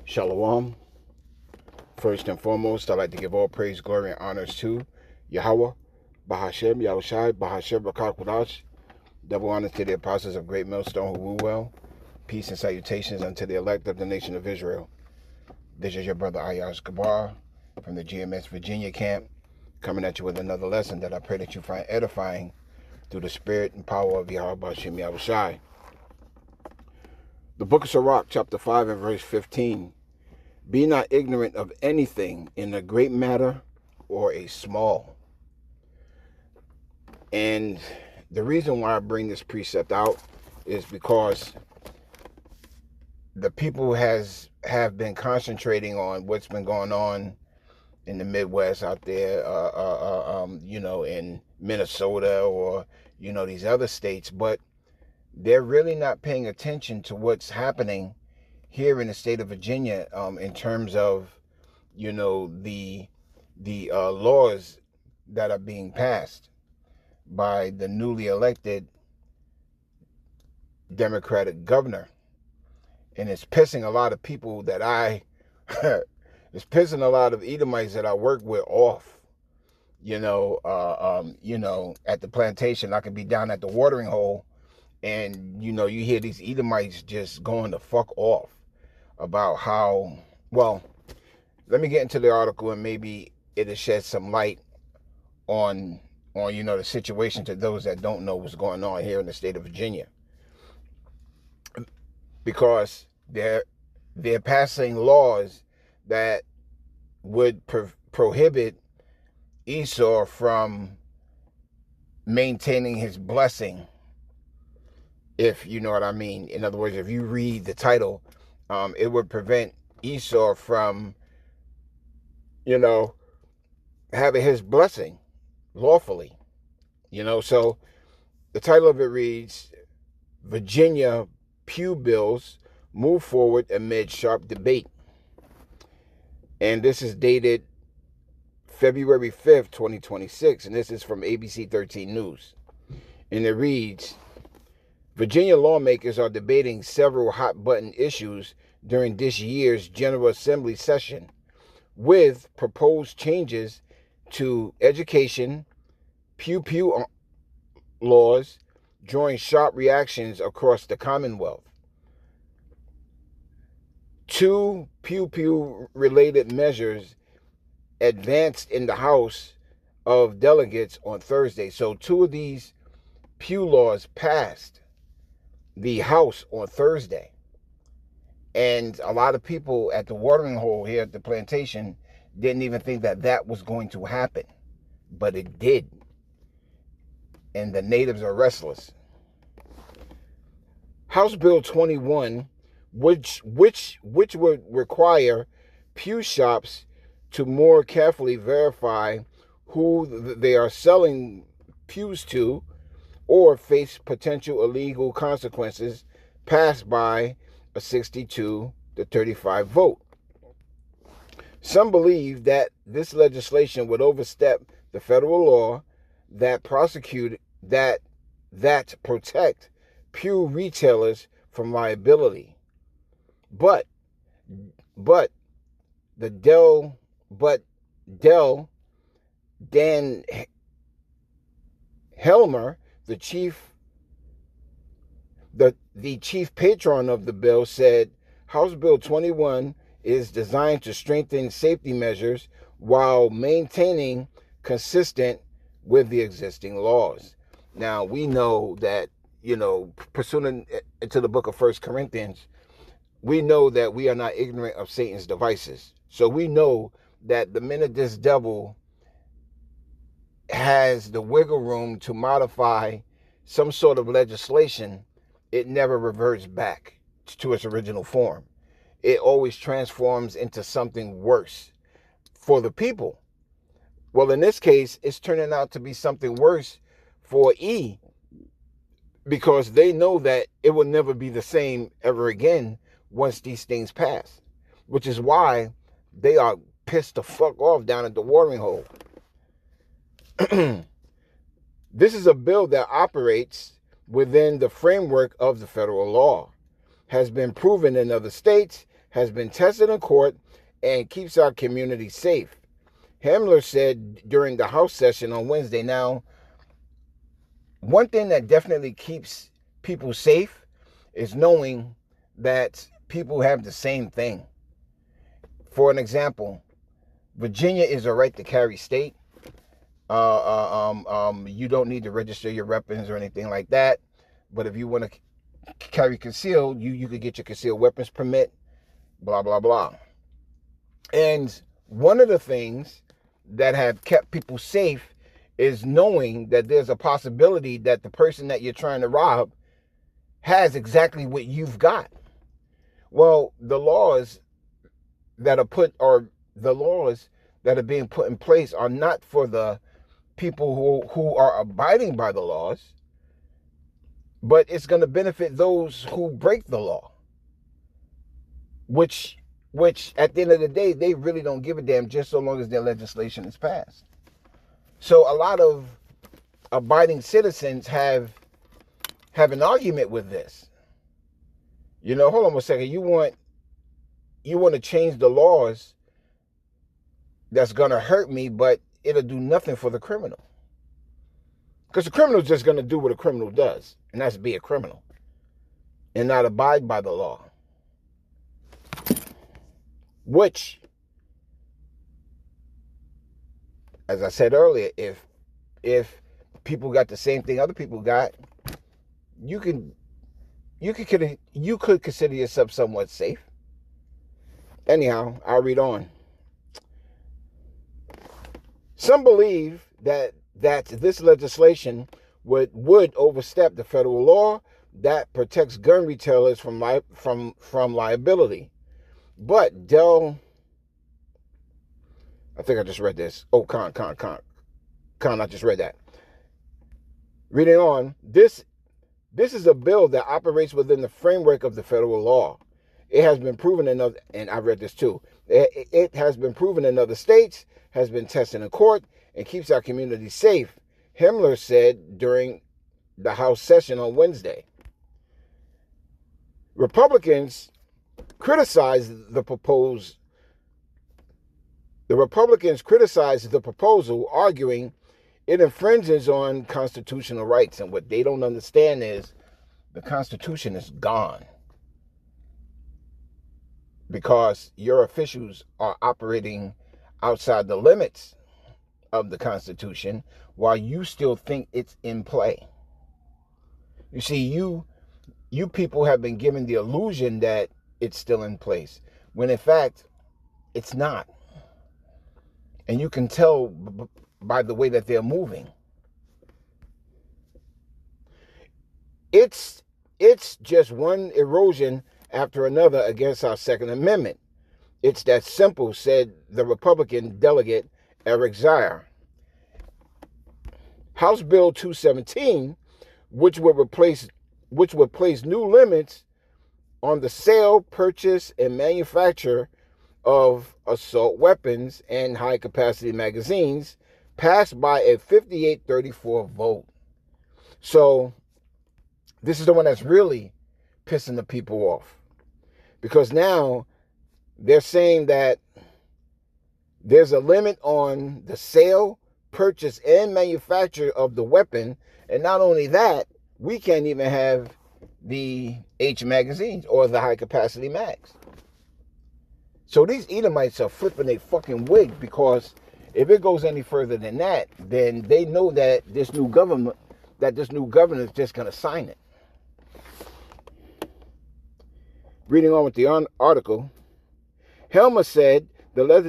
Shalom. First and foremost, I'd like to give all praise, glory, and honors to Yahweh, Bahashem, Yahushai, Bahashem, Bakakwadash. Double honors to the apostles of Great Millstone who rule well. Peace and salutations unto the elect of the nation of Israel. This is your brother Ayash Gabar from the GMS Virginia camp, coming at you with another lesson that I pray that you find edifying through the spirit and power of Yahweh Bahashem Yahushai. The book of Sirach, chapter 5 and verse 15. Be not ignorant of anything in a great matter or a small. And the reason why I bring this precept out is because the people have been concentrating on what's been going on in the Midwest out there, in Minnesota or, these other states, but they're really not paying attention to what's happening here in the state of Virginia, in terms of, the laws that are being passed by the newly elected Democratic governor. And it's pissing a lot of people that it's pissing a lot of Edomites that I work with off. At the plantation, I could be down at the watering hole and, you hear these Edomites just going the fuck off about how, well, let me get into the article and maybe it'll shed some light on the situation to those that don't know what's going on here in the state of Virginia. Because they're passing laws that would prohibit Esau from maintaining his blessing, if you know what I mean. In other words, if you read the title, it would prevent Esau from, having his blessing lawfully. So the title of it reads, Virginia Pew Bills Move Forward Amid Sharp Debate. And this is dated February 5th, 2026. And this is from ABC 13 News. And it reads, Virginia lawmakers are debating several hot-button issues during this year's General Assembly session, with proposed changes to education, pew laws, drawing sharp reactions across the Commonwealth. Two pew-related measures advanced in the House of Delegates on Thursday. So two of these pew laws passed the House on Thursday. And a lot of people at the watering hole here at the plantation didn't even think that was going to happen. But it did. And the natives are restless. House Bill 21, which would require pew shops to more carefully verify who they are selling pews to, or face potential illegal consequences, passed by a 62-35 vote. Some believe that this legislation would overstep the federal law that protect pew retailers from liability. But Dan Helmer, the chief patron of the bill, said House Bill 21 is designed to strengthen safety measures while maintaining consistent with the existing laws. Now, we know that, pursuing into the book of 1 Corinthians, we know that we are not ignorant of Satan's devices. So we know that the minute this devil has the wiggle room to modify some sort of legislation, it never reverts back to its original form. It always transforms into something worse for the people. Well, in this case, it's turning out to be something worse for E, because they know that it will never be the same ever again once these things pass, which is why they are pissed the fuck off down at the watering hole. This is a bill that operates within the framework of the federal law, has been proven in other states, has been tested in court and keeps our community safe. Himmler said during the House session on Wednesday. Now, one thing that definitely keeps people safe is knowing that people have the same thing. For an example, Virginia is a right to carry state. You don't need to register your weapons or anything like that. But if you want to carry concealed, you could get your concealed weapons permit, blah, blah, blah. And one of the things that have kept people safe is knowing that there's a possibility that the person that you're trying to rob has exactly what you've got. Well, the laws that are being put in place are not for the people who are abiding by the laws, but it's going to benefit those who break the law, which at the end of the day, they really don't give a damn just so long as their legislation is passed. So a lot of abiding citizens have an argument with this. Hold on a second. You want to change the laws that's going to hurt me, but it'll do nothing for the criminal. Because the criminal's just going to do what a criminal does, and that's be a criminal and not abide by the law. Which, as I said earlier, if people got the same thing other people got, you could consider yourself somewhat safe. Anyhow, I'll read on. Some believe that this legislation would overstep the federal law that protects gun retailers from liability. But I think I just read this. Oh, Con, I just read that. Reading on, this is a bill that operates within the framework of the federal law. It has been proven and I read this too. It has been proven in other states, has been tested in court, and keeps our community safe, Himmler said during the House session on Wednesday. Republicans criticized the proposal, arguing it infringes on constitutional rights. And what they don't understand is the Constitution is gone because your officials are operating outside the limits of the Constitution while you still think it's in play. You see, you people have been given the illusion that it's still in place, when in fact, it's not. And you can tell by the way that they're moving. It's just one erosion after another against our Second Amendment. It's that simple, said the Republican delegate Eric Zier. House Bill 217, which would place new limits on the sale, purchase, and manufacture of assault weapons and high-capacity magazines, passed by a 58-34 vote. So this is the one that's really pissing the people off, because now they're saying that there's a limit on the sale, purchase, and manufacture of the weapon. And not only that, we can't even have the H magazines or the high-capacity mags. So these Edomites are flipping their fucking wig, because if it goes any further than that, then they know that this new governor is just going to sign it. Reading on with the article, Helmer said the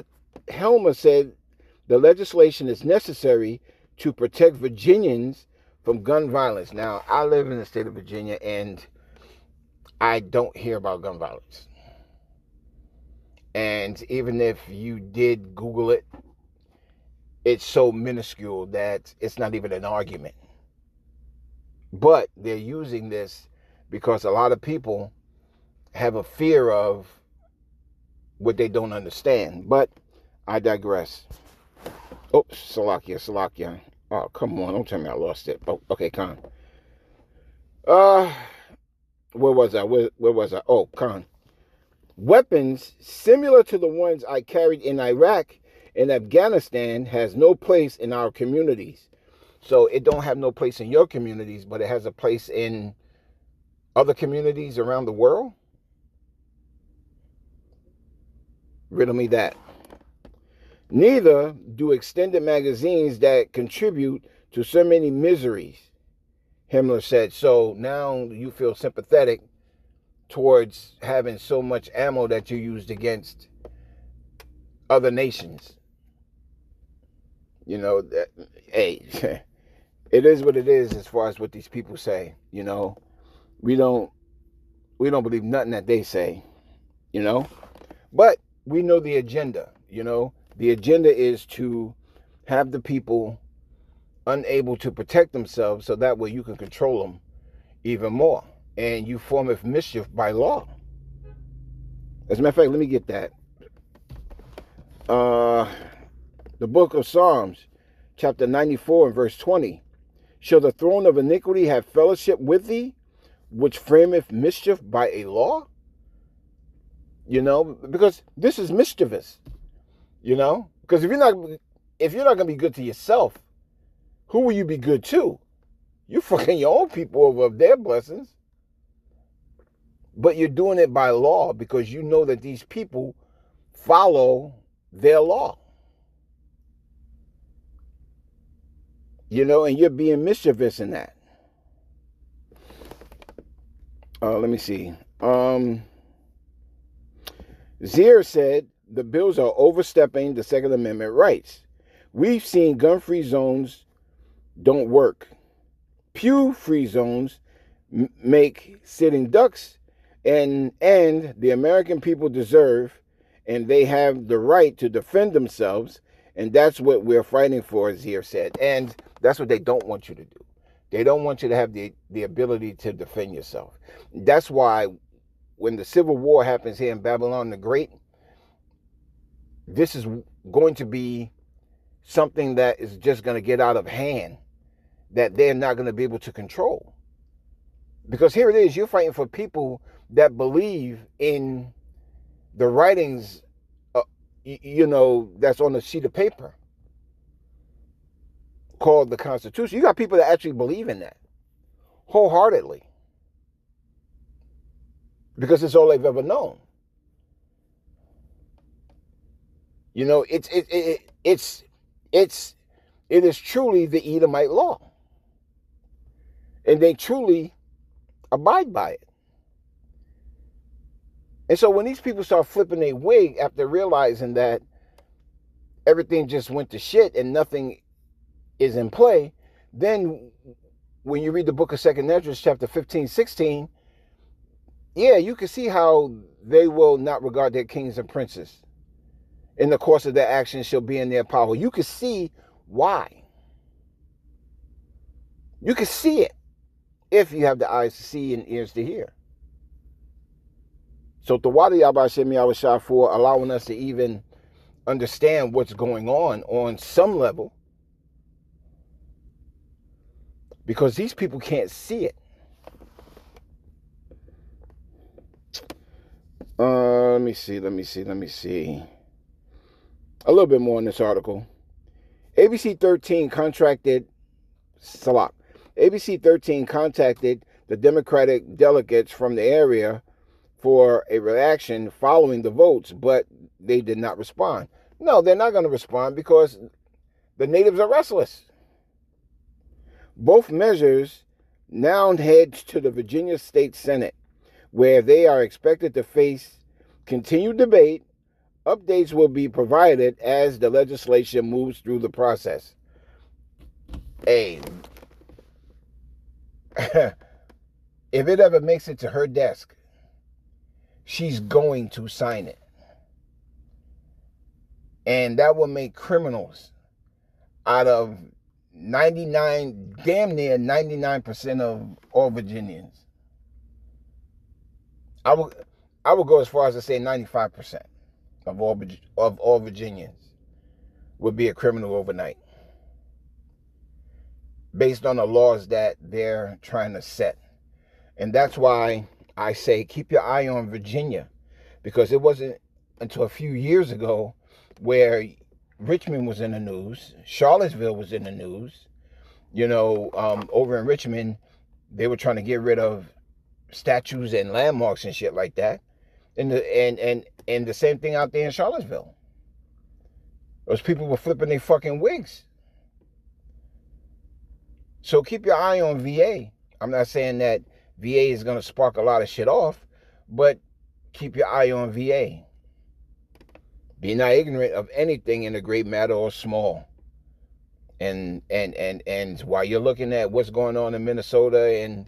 legislation is necessary to protect Virginians from gun violence. Now, I live in the state of Virginia, and I don't hear about gun violence. And even if you did Google it, it's so minuscule that it's not even an argument. But they're using this because a lot of people have a fear of what they don't understand. But I digress. Oops, Salakia. Oh, come on, don't tell me I lost it. Oh, okay, Con. Where was I? Where was I? Oh, Con. Weapons similar to the ones I carried in Iraq and Afghanistan has no place in our communities. So it don't have no place in your communities, but it has a place in other communities around the world? Riddle me that. Neither do extended magazines that contribute to so many miseries, Himmler said. So now you feel sympathetic towards having so much ammo that you used against other nations. You know, hey, it is what it is as far as what these people say. You know, we don't believe nothing that they say. You know, but we know the agenda. You know, the agenda is to have the people unable to protect themselves, so that way you can control them even more, and you formeth mischief by law. As a matter of fact, let me get that. The book of Psalms, chapter 94 and verse 20. Shall the throne of iniquity have fellowship with thee, which frameth mischief by a law? You know, because this is mischievous. You know, because if you're not going to be good to yourself, who will you be good to? You're fucking your own people over their blessings. But you're doing it by law because you know that these people follow their law. You know, and you're being mischievous in that. Let me see. Zier said the bills are overstepping the Second Amendment rights. We've seen gun-free zones don't work. Pew-free zones make sitting ducks, and the American people deserve, and they have the right to defend themselves, and that's what we're fighting for, Zier said. And that's what they don't want you to do. They don't want you to have the ability to defend yourself. That's why when the Civil War happens here in Babylon the Great, this is going to be something that is just going to get out of hand, that they're not going to be able to control. Because here it is, you're fighting for people that believe in the writings, you know, that's on a sheet of paper called the Constitution. You got people that actually believe in that wholeheartedly because it's all they've ever known. You know, it is truly the Edomite law, and they truly abide by it. And so when these people start flipping their wig after realizing that everything just went to shit and nothing is in play, then when you read the book of 2nd Esdras, chapter 15, 16, yeah, you can see how they will not regard their kings and princes. In the course of their actions shall be in their power. You can see why. You can see it if you have the eyes to see and ears to hear. So Tawada Yabashim Yawashah for allowing us to even understand what's going on some level. Because these people can't see it. Let me see. A little bit more in this article. ABC 13 contacted the Democratic delegates from the area for a reaction following the votes, but they did not respond. No, they're not going to respond because the natives are restless. Both measures now head to the Virginia State Senate, where they are expected to face continued debate. Updates will be provided as the legislation moves through the process. Hey, if it ever makes it to her desk, she's going to sign it. And that will make criminals out of damn near 99% of all Virginians. I would go as far as to say 95% of all Virginians would be a criminal overnight, based on the laws that they're trying to set. And that's why I say keep your eye on Virginia, because it wasn't until a few years ago where Richmond was in the news, Charlottesville was in the news. Over in Richmond, they were trying to get rid of statues and landmarks and shit like that. And the same thing out there in Charlottesville. Those people were flipping their fucking wigs. So keep your eye on VA. I'm not saying that VA is going to spark a lot of shit off, but keep your eye on VA. Be not ignorant of anything in the great matter or small. And while you're looking at what's going on in Minnesota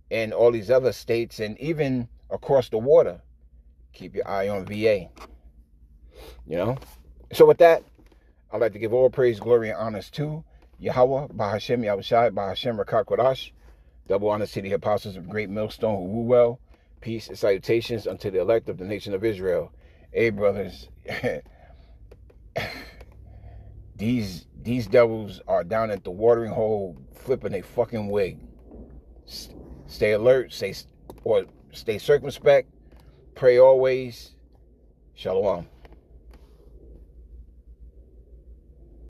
and all these other states and even across the water, keep your eye on VA. So with that, I'd like to give all praise, glory, and honors to Yahweh, Bahashem, Yahushai, Bahashem, Rakat Kodash, double honors to the apostles of Great Millstone who rule well. Peace and salutations unto the elect of the nation of Israel. Hey, brothers, these devils are down at the watering hole flipping a fucking wig. Stay alert, stay circumspect, pray always. Shalom.